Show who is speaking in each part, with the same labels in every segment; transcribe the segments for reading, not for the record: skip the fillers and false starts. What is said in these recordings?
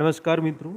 Speaker 1: नमस्कार मित्रों,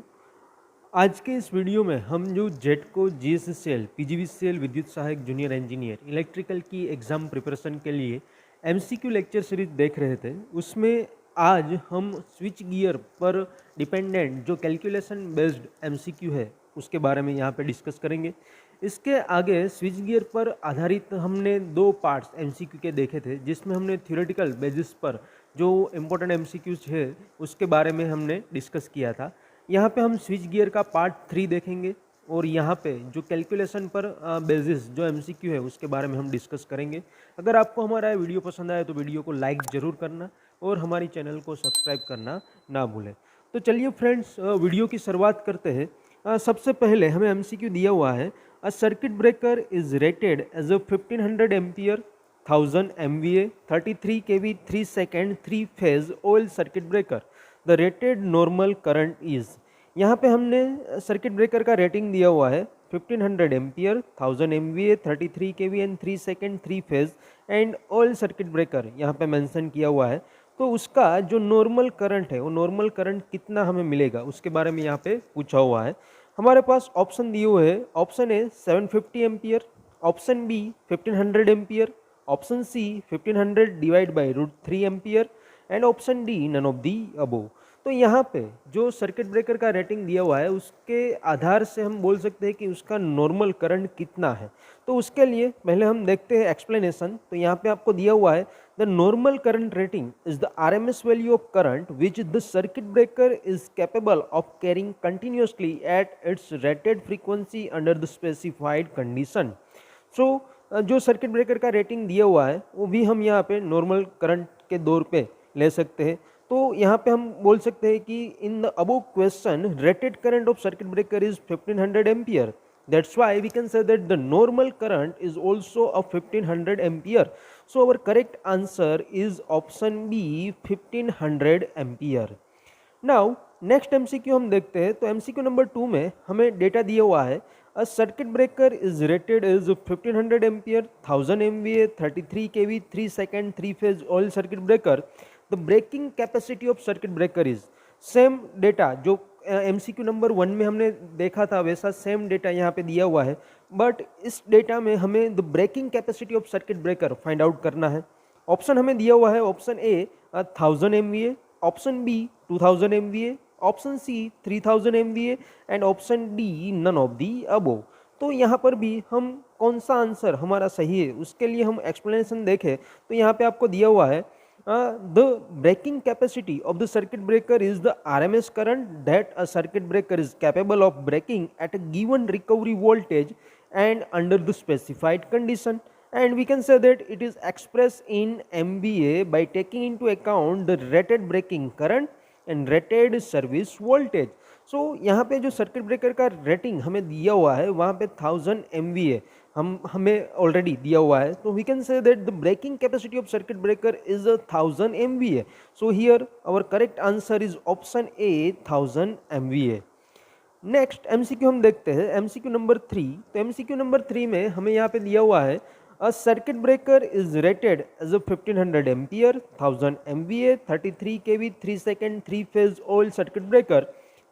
Speaker 1: आज के इस वीडियो में हम जो जेटको जीएसएससीएल पीजीवीसीएल विद्युत सहायक जूनियर इंजीनियर इलेक्ट्रिकल की एग्ज़ाम प्रिपरेशन के लिए एमसीक्यू लेक्चर सीरीज देख रहे थे, उसमें आज हम स्विच गियर पर डिपेंडेंट जो कैलकुलेशन बेस्ड एमसीक्यू है उसके बारे में यहाँ पे डिस्कस करेंगे। इसके आगे स्विच गियर पर आधारित हमने दो पार्ट्स एमसीक्यू के देखे थे, जिसमें हमने थ्योरेटिकल बेसिस पर जो इम्पोर्टेंट एमसीक्यूज है उसके बारे में हमने डिस्कस किया था। यहाँ पे हम स्विच गियर का पार्ट 3 देखेंगे और यहाँ पे जो कैलकुलेशन पर बेसिस जो एमसीक्यू है उसके बारे में हम डिस्कस करेंगे। अगर आपको हमारा वीडियो पसंद आए तो वीडियो को लाइक ज़रूर करना और हमारी चैनल को सब्सक्राइब करना ना भूलें। तो चलिए फ्रेंड्स, वीडियो की शुरुआत करते हैं। सबसे पहले हमें एमसीक्यू दिया हुआ है, a circuit breaker is rated as a 1500 ampere 1000 MVA 33 kV 3 second 3 phase oil circuit breaker. The rated normal current is, यहाँ पे हमने सर्किट ब्रेकर का रेटिंग दिया हुआ है 1500 ampere 1000 MVA 33 kV and 3 second 3 phase and oil circuit breaker यहाँ पे mention किया हुआ है। तो उसका जो नॉर्मल करंट है वो नॉर्मल करंट कितना हमें मिलेगा उसके बारे में यहाँ पे पूछा हुआ है। हमारे पास ऑप्शन दिए हुए हैं। Option A 750 ampere, option B 1500 ampere, option C 1500 divide by √3 ampere and option D none of the above. तो यहाँ पे जो सर्किट ब्रेकर का रेटिंग दिया हुआ है उसके आधार से हम बोल सकते हैं कि उसका नॉर्मल करंट कितना है। तो उसके लिए पहले हम देखते हैं एक्सप्लेनेशन। तो यहाँ पे आपको दिया हुआ है, the normal current rating is the RMS value of current which the circuit breaker is capable of carrying continuously at its rated frequency under the specified condition. So जो सर्किट ब्रेकर का rating दिया हुआ है वो भी हम यहाँ पे नॉर्मल करंट के दौर पे ले सकते हैं। तो यहाँ पे हम बोल सकते हैं कि in the above question rated current of circuit breaker is 1500 ampere, that's why we can say that the normal current is also of 1500 ampere. So our correct answer is option B 1500 ampere. Now next MCQ हम देखते हैं। तो MCQ number 2 में हमें data दिया हुआ है, a circuit breaker is rated as 1500 ampere 1000 MVA 33 kV 3 second 3 phase oil circuit breaker. The breaking capacity of circuit breaker is, same data जो एमसीक्यू नंबर 1 में हमने देखा था वैसा सेम डेटा यहाँ पे दिया हुआ है, बट इस डेटा में हमें the breaking capacity of circuit breaker find out करना है। ऑप्शन हमें दिया हुआ है, option A 1000 MVA, option B 2000 MVA, option C 3000 MVA and option D none of the above. तो यहाँ पर भी हम कौन सा आंसर हमारा सही है उसके लिए हम एक्सप्लेनेशन देखें। तो यहाँ पे आपको दिया हुआ है, the breaking capacity of the circuit breaker is the RMS current that a circuit breaker is capable of breaking at a given recovery voltage and under the specified condition, and we can say that it is expressed in MVA by taking into account the rated breaking current and rated service voltage. So यहाँ पे जो circuit breaker का rating हमें दिया हुआ है वहाँ पे 1000 MVA हमें ऑलरेडी दिया हुआ है। तो we can say that the breaking capacity of circuit breaker is 1000 MVA। So here our correct answer is option A 1000 MVA। Next MCQ हम देखते हैं, एमसीक्यू नंबर 3। तो एमसीक्यू नंबर 3 में हमें यहाँ पे दिया हुआ है, a circuit breaker is rated as a 1500 ampere 1000 MVA 33 kV 3 second 3 phase oil circuit breaker.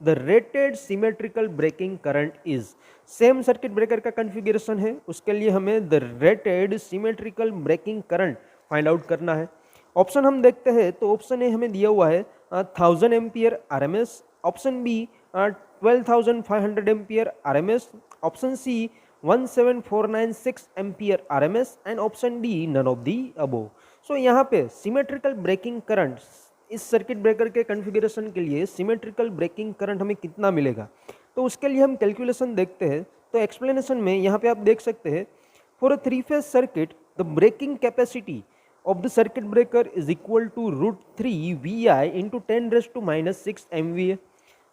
Speaker 1: The rated symmetrical breaking current is, same circuit breaker का कॉन्फ़िगरेशन है, उसके लिए हमें the rated symmetrical breaking current find out करना है। Option हम देखते हैं। तो ऑप्शन ए हमें दिया हुआ है 1000 ampere RMS, option B 12500 ampere RMS, option C 17496 ampere RMS and option D none of the above. So यहाँ पे सिमेट्रिकल ब्रेकिंग करंट इस सर्किट ब्रेकर के कॉन्फ़िगरेशन के लिए सिमेट्रिकल ब्रेकिंग करंट हमें कितना मिलेगा, तो उसके लिए हम कैलकुलेशन देखते हैं। तो एक्सप्लेनेशन में यहाँ पे आप देख सकते हैं, for a 3 phase circuit the breaking capacity of the circuit breaker is equal to √3 VI into 10⁻⁻6 MVA.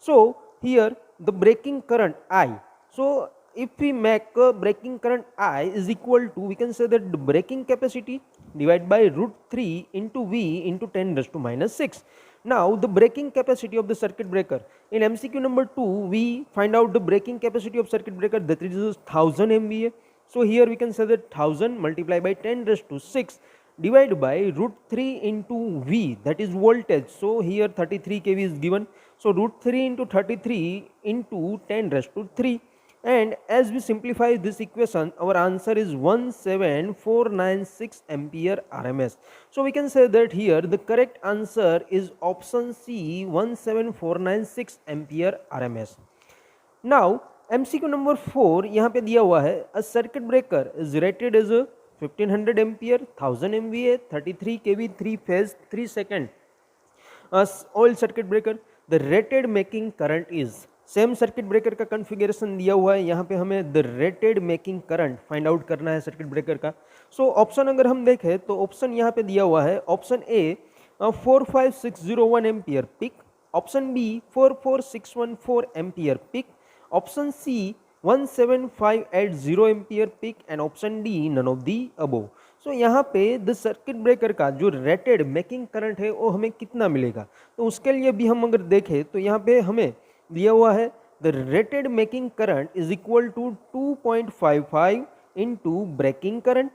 Speaker 1: So here the breaking current I. So if we make breaking current I is equal to, we can say that the breaking capacity divided by √3 into V into 10⁻⁻6. Now the breaking capacity of the circuit breaker in MCQ number 2 we find out the breaking capacity of circuit breaker, that is 1000 MVA. So here we can say that 1000 multiplied by 10⁻⁶ divided by √3 into V, that is voltage. So here 33 kV is given. So root 3 into 33 into 10 raised to 3. And as we simplify this equation, our answer is 17496 ampere RMS. So we can say that here the correct answer is option C, 17496 ampere RMS. Now MCQ number 4 यहाँ पे दिया हुआ है, a circuit breaker is rated as a 1500 ampere, 1000 MVA, 33 kV, 3 phase, 3 second oil circuit breaker. The rated making current is, same circuit breaker का configuration दिया हुआ है, यहाँ पे हमें the rated making current find out करना है सर्किट ब्रेकर का. सो ऑप्शन अगर हम देखें तो ऑप्शन यहाँ पे दिया हुआ है, option A 45601 ampere peak, option B 44614 ampere peak, option C 17580 ampere peak and option D none of the above. So यहाँ पे द सर्किट ब्रेकर का जो रेटेड मेकिंग करंट है वो हमें कितना मिलेगा, तो उसके लिए भी हम अगर देखें तो यहाँ पे हमें दिया हुआ है the rated making current is equal to 2.55 into breaking current.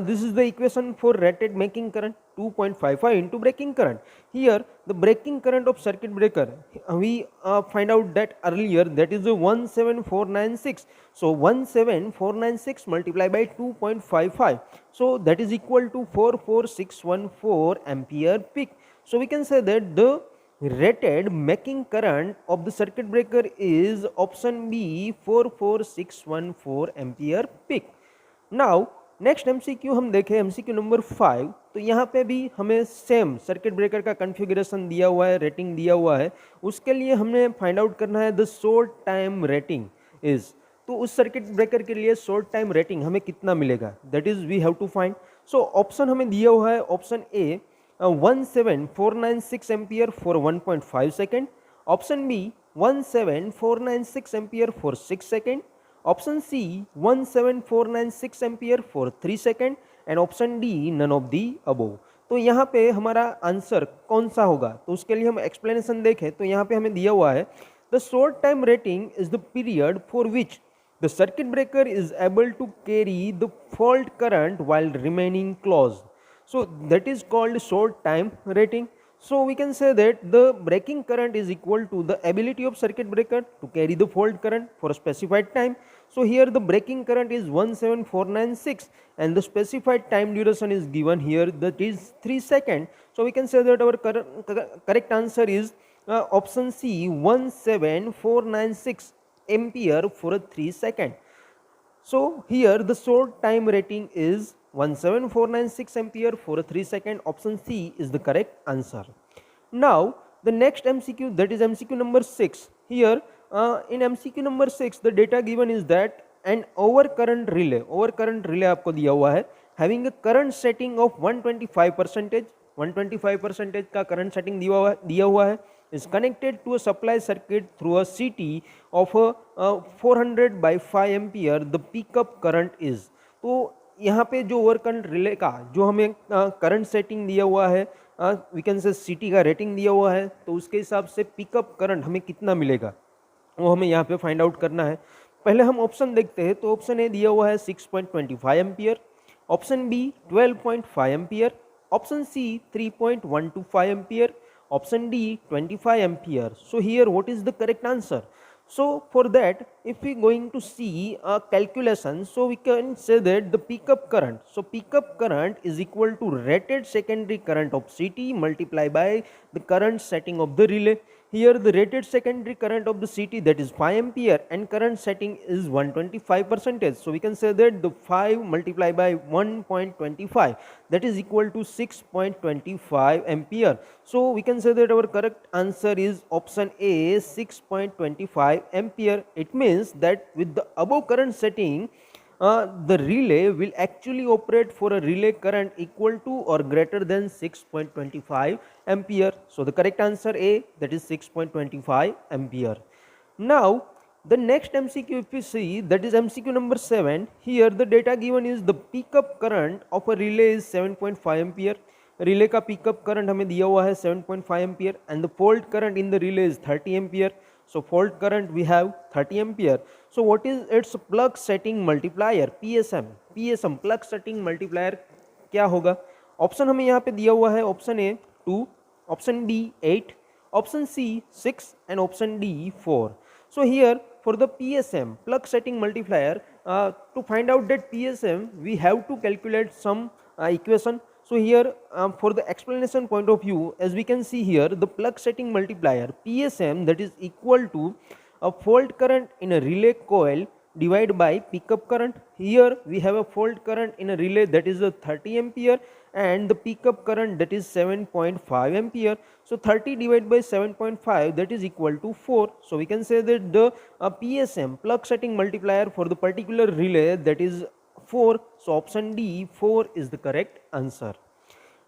Speaker 1: This is the equation for rated making current, 2.55 into breaking current. Here the breaking current of circuit breaker we find out that earlier, that is the 17496. So 17496 multiplied by 2.55, so that is equal to 44614 ampere peak. So we can say that the rated making current of the circuit breaker is option B, 44614 ampere peak. Now next MCQ हम देखें, MCQ number 5, तो यहाँ पे भी हमें same circuit breaker का configuration दिया हुआ है, रेटिंग दिया हुआ है, उसके लिए हमें फाइंड आउट करना है the short time rating is. तो उस सर्किट ब्रेकर के लिए शॉर्ट टाइम रेटिंग हमें कितना मिलेगा, that is we have to find. So option हमें दिया हुआ है, option A 17496 ampere for 1.5 second, option B 17496 ampere for 6 second, option C 17496 ampere for 3 second and option D none of the above. तो यहाँ पे हमारा आंसर कौन सा होगा, तो उसके लिए हम एक्सप्लेनेशन देखें तो यहाँ पे हमें दिया हुआ है the short time rating is the period for which the circuit breaker is able to carry the fault current while remaining closed. So that is called short time rating. So we can say that the breaking current is equal to the ability of circuit breaker to carry the fault current for a specified time. So here the breaking current is 17496 and the specified time duration is given here, that is 3 seconds. So we can say that our correct answer is option C, 17496 ampere for a 3 second. So here the short time rating is 17496 ampere for a 3 second. Option C is the correct answer. Now the next MCQ, that is MCQ number 6. Here in MCQ number 6 the data given is that an overcurrent relay आपको दिया हुआ है, having a current setting of 125%, 125% का current setting दिया हुआ है, is connected to a supply circuit through a CT of 400 by 5 ampere. The pickup current is, तो यहाँ पे जो ओवर करंट रिले का जो हमें करंट सेटिंग दिया हुआ है, वी कैन से CT का रेटिंग दिया हुआ है, तो उसके हिसाब से पिकअप करंट हमें कितना मिलेगा वो हमें यहाँ पे फाइंड आउट करना है. पहले हम ऑप्शन देखते हैं, तो ऑप्शन ए दिया हुआ है 6.25 ampere, option B 12.5 ampere, option C 3.125 ampere, option D 25 ampere. So here what is the correct answer? So for that, if we going to see a calculation, so we can say that the pickup current, so pickup current is equal to rated secondary current of CT multiplied by the current setting of the relay. Here the rated secondary current of the CT, that is 5 ampere, and current setting is 125%. So we can say that the 5 multiplied by 1.25, that is equal to 6.25 ampere. So we can say that our correct answer is option A, 6.25 ampere. It means that with the above current setting, the relay will actually operate for a relay current equal to or greater than 6.25 ampere. So the correct answer A, that is 6.25 ampere. Now the next MCQ, if we see, that is MCQ number 7. Here the data given is the pickup current of a relay is 7.5 ampere. Relay का pickup current हमें दिया हुआ है 7.5 ampere and the fault current in the relay is 30 ampere. So fault current we have 30 ampere. So what is its plug setting multiplier, PSM? PSM plug setting multiplier क्या होगा? Option हमें यहाँ पे दिया हुआ है, option A 2, option B 8, option C 6 and option D 4. So here for the PSM plug setting multiplier, to find out that PSM we have to calculate some equation. So here for the explanation point of view, as we can see here, the plug setting multiplier PSM, that is equal to a fault current in a relay coil divided by pickup current. Here we have a fault current in a relay, that is a 30 ampere, and the pickup current, that is 7.5 ampere. So 30 divided by 7.5, that is equal to 4. So we can say that the PSM plug setting multiplier for the particular relay, that is 4. So option D 4 is the correct answer.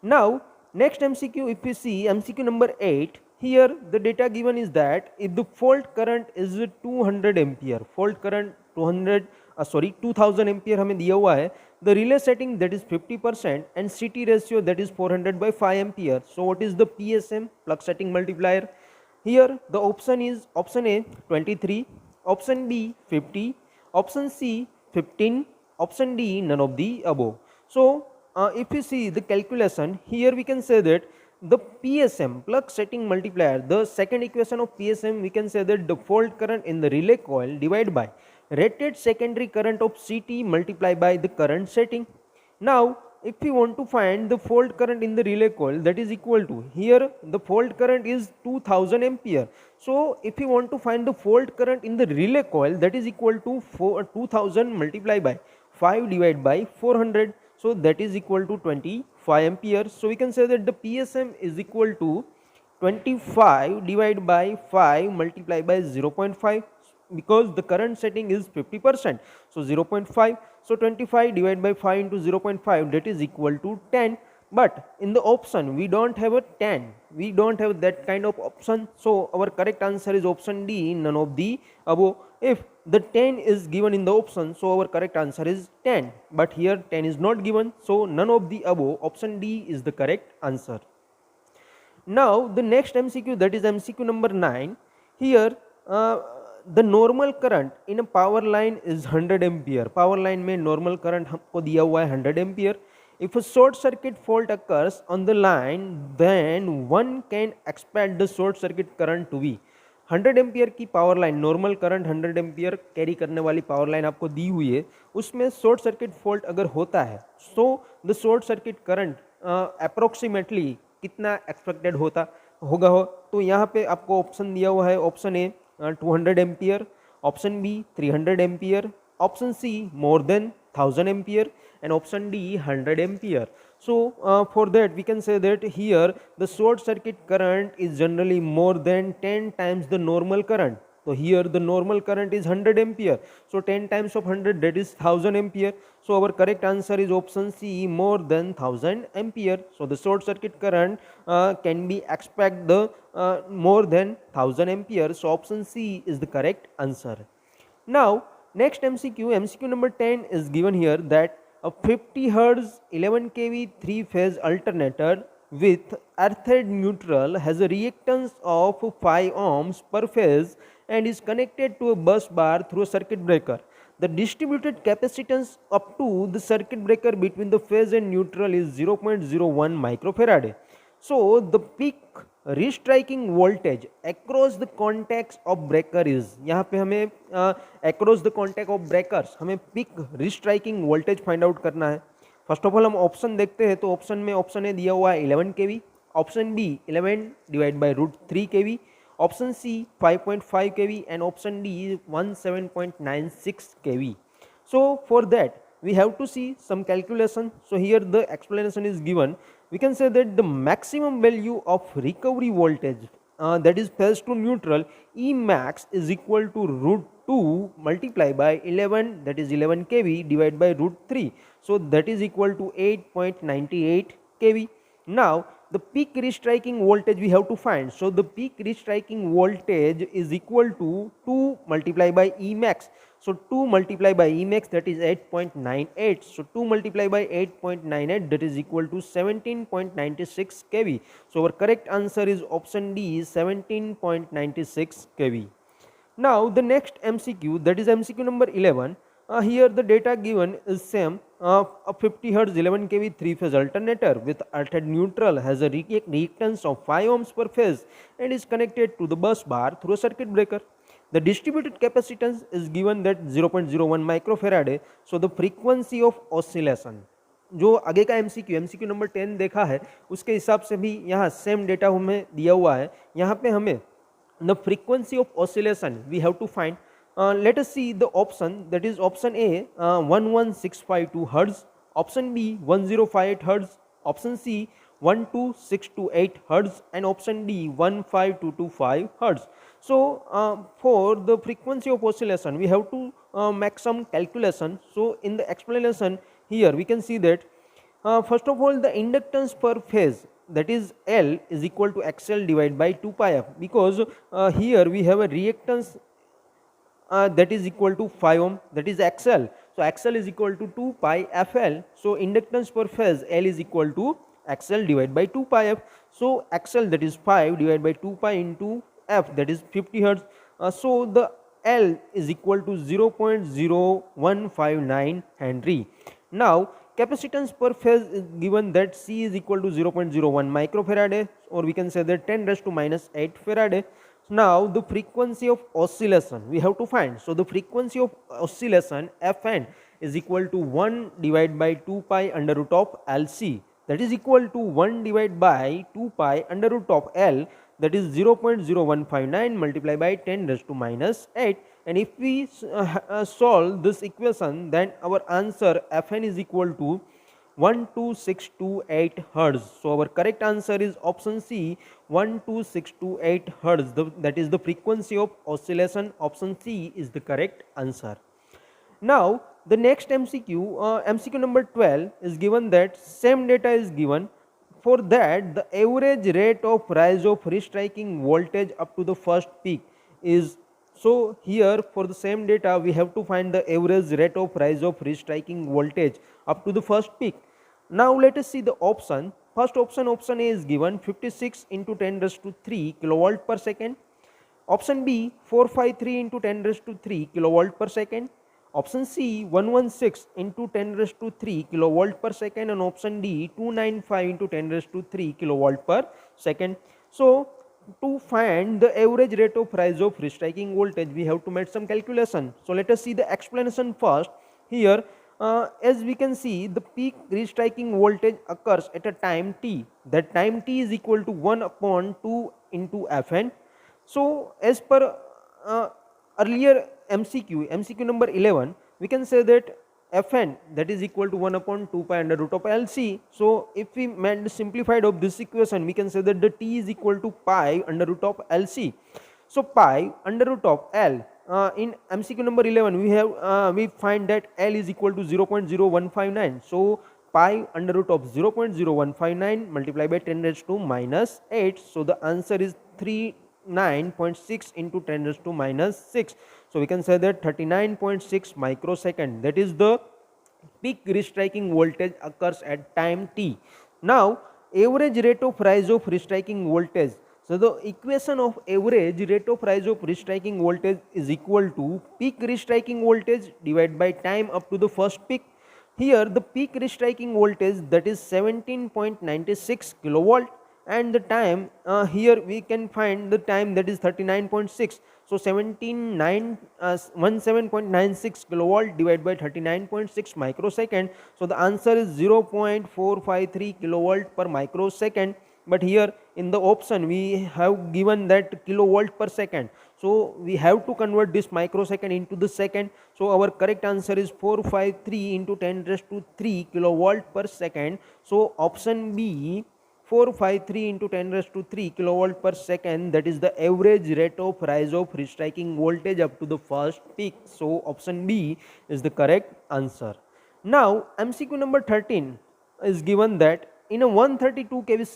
Speaker 1: Now next MCQ, if we see MCQ number 8, here the data given is that if the fault current is 200 ampere, fault current 2000 ampere हमें दिया हुआ है, the relay setting, that is 50%, and CT ratio, that is 400 by 5 ampere. So what is the PSM plug setting multiplier? Here the option is option A 23, option B 50, option C 15, option D none of the above. So if we see the calculation, here we can say that the PSM plug setting multiplier, the second equation of PSM, we can say that the fault current in the relay coil divided by rated secondary current of CT multiplied by the current setting. Now if we want to find the fault current in the relay coil, that is equal to, here the fault current is 2000 ampere. So if we want to find the fault current in the relay coil, that is equal to 2000 multiplied by 5 divided by 400. So that is equal to 25 ampere. So we can say that the PSM is equal to 25 divided by 5 multiplied by 0.5, because the current setting is 50%. So 0.5. So 25 divided by 5 into 0.5, that is equal to 10. But in the option we don't have a 10. We don't have that kind of option. So our correct answer is option D, none of the above. If the 10 is given in the option, so our correct answer is 10. But here 10 is not given, so none of the above. Option D is the correct answer. Now the next MCQ, that is MCQ number 9. Here the normal current in a power line is 100 ampere. Power line में normal current हमको दिया हुआ है 100 ampere. If a short circuit fault occurs on the line, then one can expect the short circuit current to be 100 ampere की power line, normal current 100 ampere carry करने वाली power line आपको दी हुई है, उसमें शॉर्ट सर्किट फॉल्ट अगर होता है, so the short circuit current approximately कितना एक्सपेक्टेड होगा तो यहाँ पे आपको ऑप्शन दिया हुआ है, option A 200 ampere, option B 300 ampere, option C more than 1000 ampere, and option D 100 ampere. So for that we can say that here the short circuit current is generally more than 10 times the normal current. So here the normal current is 100 ampere. So 10 times of 100, that is 1000 ampere. So our correct answer is option C, more than 1000 ampere. So the short circuit current can be expect the more than 1000 ampere. So option C is the correct answer. Now next MCQ number 10 is given here that a 50 Hz 11 kV 3-phase alternator with earthed neutral has a reactance of 5 ohms per phase and is connected to a bus bar through a circuit breaker. The distributed capacitance up to the circuit breaker between the phase and neutral is 0.01 microfarad. So the peak restriking voltage across the contacts of breaker is, यहाँ पे हमें across the contact of breakers हमें peak restriking voltage find out करना है. First of all हम option देखते हैं, तो ऑप्शन में ऑप्शन ए दिया हुआ है 11 kV, option B 11 divide by √3 kV, option C 5.5 kV and option D 17.96 kV. So for that we have to see some calculation. So here the explanation is given. We can say that the maximum value of recovery voltage that is phase to neutral E max is equal to √2 multiplied by 11, that is 11 kV divided by √3. So that is equal to 8.98 kV. Now the peak restriking voltage we have to find. So the peak restriking voltage is equal to 2 multiplied by E max. So 2 multiplied by E max, that is 8.98. So 2 multiplied by 8.98, that is equal to 17.96 kV. So our correct answer is option D, 17.96 kV. Now the next MCQ, that is MCQ number 11. Here the data given is same. a 50 Hz 11 kV 3-phase alternator with earthed neutral has a reactance of 5 ohms per phase and is connected to the bus bar through a circuit breaker. The distributed capacitance is given that 0.01 microfarad. So the frequency of oscillation, जो आगे का MCQ number 10 देखा है उसके हिसाब से भी यहाँ सेम डेटा हमें दिया हुआ है. यहाँ पे हमें the frequency of oscillation we have to find. Let us see the option, that is option A 11652 Hertz, option B 1058 Hertz, option C 12628 Hertz, and option D 15225 Hertz. So for the frequency of oscillation we have to make some calculation. So in the explanation here we can see that first of all the inductance per phase, that is L, is equal to XL divided by 2 pi f, because here we have a reactance that is equal to 5 ohm, that is XL. So XL is equal to 2 pi FL. So inductance per phase L is equal to XL divided by 2 pi f. So XL, that is 5 divided by 2 pi into F, that is 50 Hertz. So the L is equal to 0.0159 Henry. Now capacitance per phase is given that C is equal to 0.01 microfarad, or we can say that 10 raised to minus 8 farad. Now the frequency of oscillation we have to find. So the frequency of oscillation Fn is equal to 1 divided by 2 pi under root of Lc, that is equal to 1 divided by 2 pi under root of L, that is 0.0159 multiplied by 10 raised to minus 8. And if we solve this equation, then our answer Fn is equal to 12628 Hertz. So our correct answer is option C, 12628 Hertz. That is the frequency of oscillation. Option C is the correct answer. Now the next MCQ, MCQ number 12 is given that same data is given. For that the average rate of rise of restriking voltage up to the first peak is, so here for the same data we have to find the average rate of rise of restriking voltage up to the first peak. Now let us see the option. First option, option A is given 56 into 10 raised to 3 kilovolt per second. Option B 453 into 10 raised to 3 kilovolt per second. Option C 116 into 10 raised to 3 kilovolt per second, and option D 295 into 10 raised to 3 kilovolt per second. So to find the average rate of rise of restriking voltage we have to make some calculation. So let us see the explanation first. Here as we can see, the peak restriking voltage occurs at a time t. That time t is equal to 1 upon 2 into Fn. So as per earlier MCQ number 11, we can say that Fn, that is equal to 1 upon 2 pi under root of Lc. So if we made the simplified of this equation, we can say that the t is equal to pi under root of Lc. So pi under root of L, in MCQ number 11 we have we find that L is equal to 0.0159. So pi under root of 0.0159 multiplied by 10 raised to minus 8. So the answer is 39.6 into 10 raised to minus 6. So we can say that 39.6 microsecond, that is the peak restriking voltage occurs at time t. Now average rate of rise of restriking voltage. So the equation of average rate of rise of restriking voltage is equal to peak restriking voltage divided by time up to the first peak. Here the peak restriking voltage, that is 17.96 kilovolt, and the time here we can find the time, that is 39.6. So 17.96 kilovolt divided by 39.6 microsecond. So the answer is 0.453 kilovolt per microsecond. But here in the option we have given that kilovolt per second. So we have to convert this microsecond into the second. So our correct answer is 453 into 10 raised to 3 kilovolt per second. So option B, 453 into 10 raised to 3 kilovolt per second, that is the average rate of rise of restriking voltage up to the first peak. So option B is the correct answer. Now MCQ number 13 is given that in a 132 kV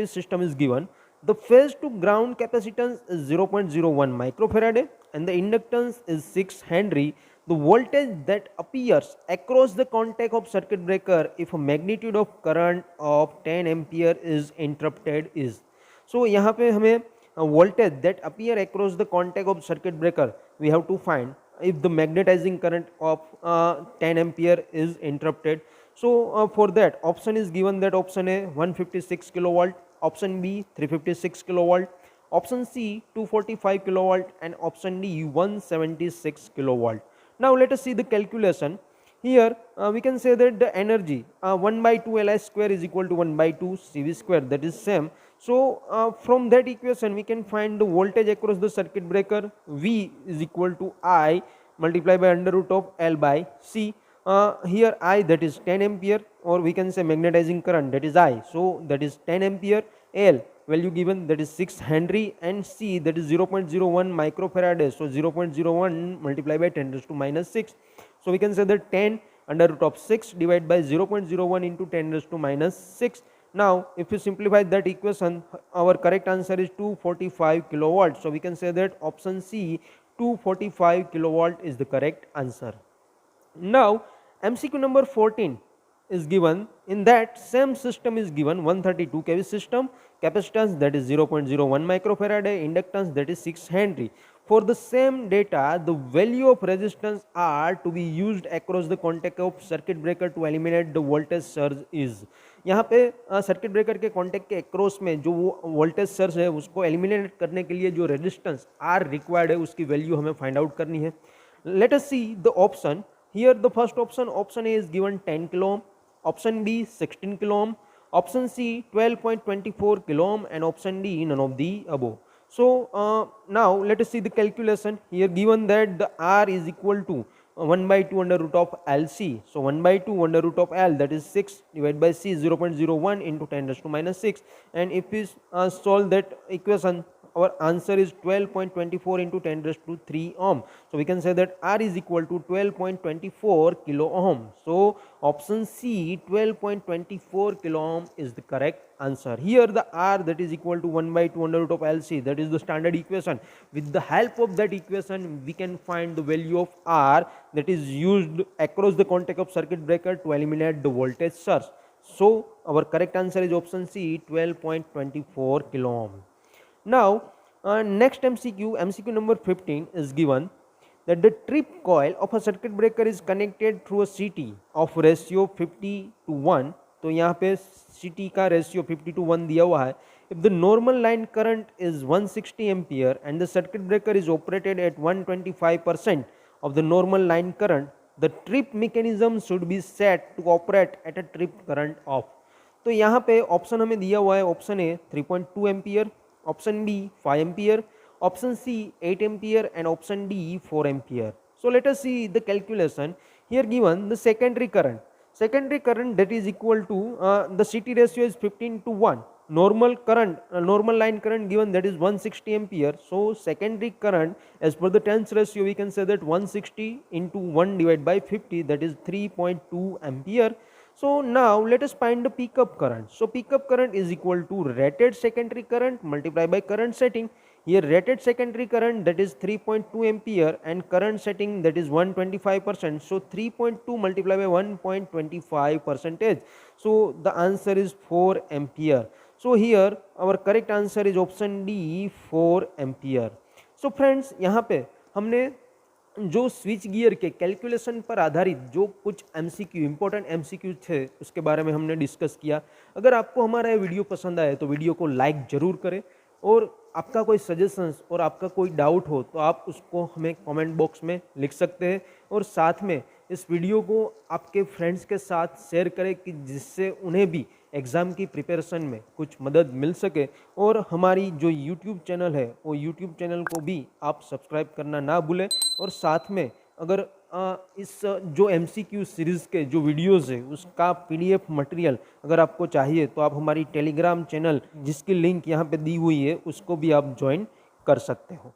Speaker 1: system is given, the phase to ground capacitance is 0.01 microfarad and the inductance is 6 Henry. The voltage that appears across the contact of circuit breaker if a magnitude of current of 10 ampere is interrupted is. So यहाँ पे हमें voltage that appear across the contact of circuit breaker we have to find. if the magnetizing current of 10 ampere is interrupted. So for that option is given that option A 156 kilovolt, option B 356 kilovolt, option C 245 kilovolt, and option D 176 kilovolt. Now let us see the calculation. Here we can say that the energy 1 by 2 Li square is equal to 1 by 2 CV square, that is same. So from that equation we can find the voltage across the circuit breaker. V is equal to I multiplied by under root of L by C. Here I, that is 10 ampere, or we can say magnetizing current, that is I, so that is 10 ampere. L value given, that is 6 Henry, and C, that is 0.01 microfarad, so 0.01 multiplied by 10 raised to minus 6. So we can say that 10 under root of 6 divided by 0.01 into 10 raised to minus 6. Now if you simplify that equation, our correct answer is 245 kilowatt. So we can say that option C 245 kilowatt is the correct answer. Now MCQ number 14 is given. In that same system is given 132 kV system, capacitance that is 0.01 microfarad, inductance that is 6 Henry. For the same data, the value of resistance R to be used across the contact of circuit breaker to eliminate the voltage surge is. यहाँ पे circuit breaker के contact के across में जो voltage surge है उसको eliminate करने के लिए जो रेजिस्टेंस आर रिक्वायर्ड है उसकी वैल्यू हमें फाइंड आउट करनी है. Let us see the option. Here the first option A is given 10 kilo ohm, option B 16 kilo ohm, option C 12.24 kilo ohm, and option D none of the above. So now let us see the calculation. Here given that the R is equal to 1 by 2 under root of LC. So 1 by 2 under root of L, that is 6, divided by C 0.01 into 10 raised to minus 6. And if we solve that equation, our answer is 12.24 into 10 raised to 3 ohm. So we can say that R is equal to 12.24 kilo ohm. So option C 12.24 kilo ohm is the correct answer. Here the R, that is equal to 1 by 2 under root of LC, that is the standard equation. With the help of that equation we can find the value of R that is used across the contact of circuit breaker to eliminate the voltage surge. So our correct answer is option C 12.24 kilo ohm. Now next MCQ number 15 is given that the trip coil of a circuit breaker is connected through a CT of ratio 50 to 1. तो यहाँ पे CT का ratio 50 to 1 दिया हुआ है. If the normal line current is 160 ampere and the circuit breaker is operated at 125% of the normal line current, the trip mechanism should be set to operate at a trip current of. तो यहाँ पे option हमें दिया हुआ है. Option A 3.2 ampere, option B 5 ampere, option C 8 ampere, and option D 4 ampere. So let us see the calculation. Here given the secondary current that is equal to the CT ratio is 15 to 1. Normal current, normal line current given, that is 160 ampere. So secondary current as per the turns ratio we can say that 160 into 1 divided by 50, that is 3.2 ampere. So now let us find the pickup current. So pickup current is equal to rated secondary current multiplied by current setting. Here rated secondary current, that is 3.2 ampere, and current setting, that is 125%. So 3.2 multiplied by 1.25 percentage. So the answer is 4 ampere. So here our correct answer is option D 4 ampere. So friends, यहाँ पे हमने जो switch gear के calculation पर आधारित जो कुछ MCQ important MCQ थे उसके बारे में हमने डिस्कस किया. अगर आपको हमारा ये वीडियो पसंद आए तो वीडियो को लाइक ज़रूर करें, और आपका कोई सजेशंस और आपका कोई डाउट हो तो आप उसको हमें कमेंट बॉक्स में लिख सकते हैं. और साथ में इस वीडियो को आपके फ्रेंड्स के साथ शेयर करें कि जिससे उन्हें भी एग्ज़ाम की प्रिपरेशन में कुछ मदद मिल सके. और हमारी जो यूट्यूब चैनल है वो यूट्यूब चैनल को भी आप सब्सक्राइब करना ना भूलें. और साथ में अगर इस जो एमसीक्यू सीरीज़ के जो वीडियोस है उसका पीडीएफ मटेरियल अगर आपको चाहिए तो आप हमारी टेलीग्राम चैनल जिसकी लिंक यहाँ पे दी हुई है उसको भी आप ज्वाइन कर सकते हो.